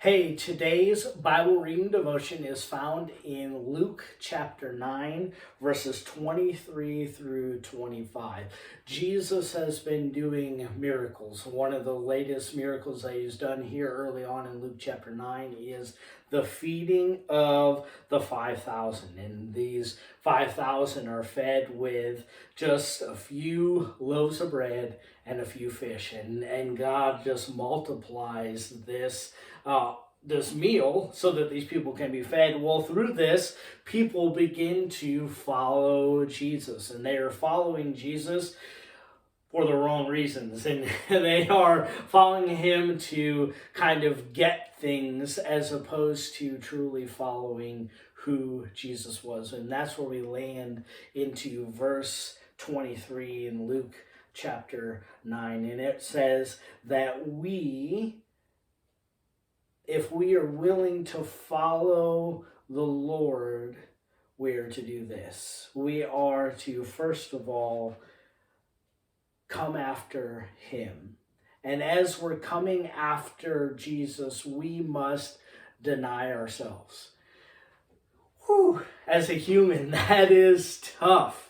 Hey, today's Bible reading devotion is found in Luke chapter 9, verses 23 through 25. Jesus has been doing miracles. One of the latest miracles that he's done here early on in Luke chapter 9 is the feeding of the 5,000. And these 5,000 are fed with just a few loaves of bread and a few fish. And God just multiplies this meal so that these people can be fed. Well, through this, people begin to follow Jesus, and they are following Jesus for the wrong reasons, and they are following him to kind of get things as opposed to truly following who Jesus was. And that's where we land into verse 23 in Luke chapter 9, and it says that if we are willing to follow the Lord, we are to do this. We are to, first of all, come after him. And as we're coming after Jesus, we must deny ourselves. As a human, that is tough.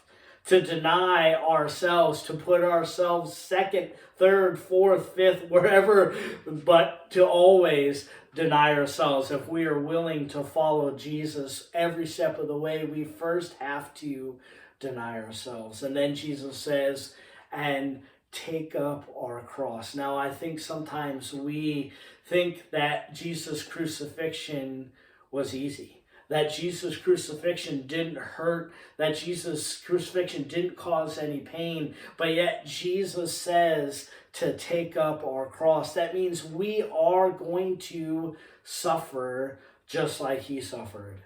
To deny ourselves, to put ourselves second, third, fourth, fifth, wherever, but to always deny ourselves. If we are willing to follow Jesus every step of the way, we first have to deny ourselves. And then Jesus says, and take up our cross. Now, I think sometimes we think that Jesus' crucifixion was easy, that Jesus' crucifixion didn't hurt, that Jesus' crucifixion didn't cause any pain, but yet Jesus says to take up our cross. That means we are going to suffer just like he suffered.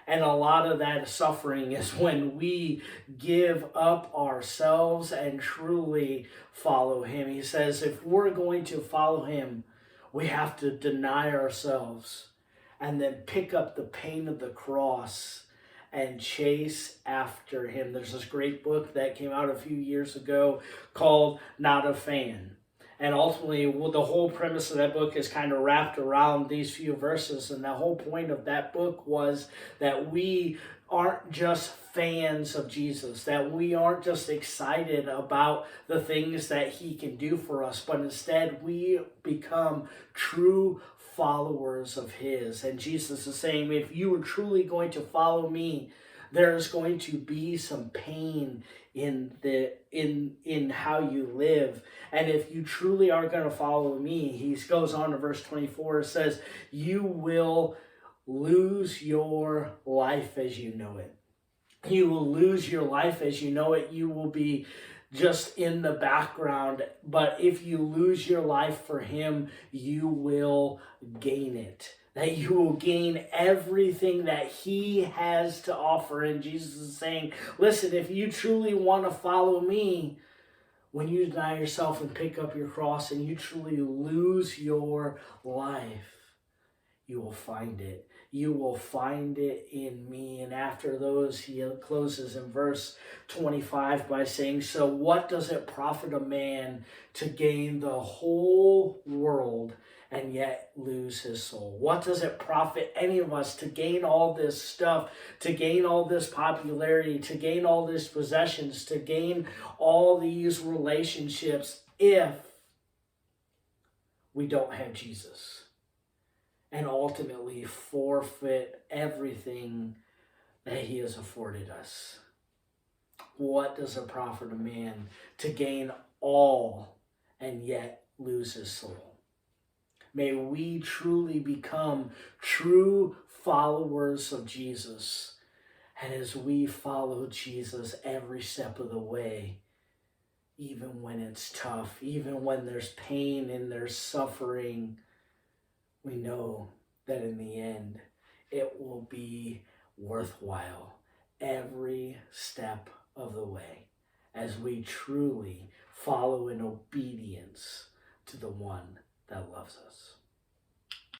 And a lot of that suffering is when we give up ourselves and truly follow him. He says if we're going to follow him, we have to deny ourselves and then pick up the pain of the cross and chase after him. There's this great book that came out a few years ago called Not a Fan. And ultimately, the whole premise of that book is kind of wrapped around these few verses. And the whole point of that book was that we aren't just fans of Jesus, that we aren't just excited about the things that he can do for us, but instead we become true followers of his. And Jesus is saying, if you are truly going to follow me, there's going to be some pain in how you live. And if you truly are going to follow me, he goes on to verse 24, it says, you will lose your life as you know it. You will lose your life as you know it. You will be just in the background. But if you lose your life for him, you will gain it. That you will gain everything that he has to offer. And Jesus is saying, listen, if you truly want to follow me, when you deny yourself and pick up your cross and you truly lose your life, you will find it. You will find it in me. And after those, he closes in verse 25 by saying, so what does it profit a man to gain the whole world and yet lose his soul? What does it profit any of us to gain all this stuff, to gain all this popularity, to gain all these possessions, to gain all these relationships if we don't have Jesus? And ultimately forfeit everything that he has afforded us. What does it profit a man to gain all and yet lose his soul? May we truly become true followers of Jesus. And as we follow Jesus every step of the way, even when it's tough, even when there's pain and there's suffering, we know that in the end, it will be worthwhile every step of the way as we truly follow in obedience to the one that loves us.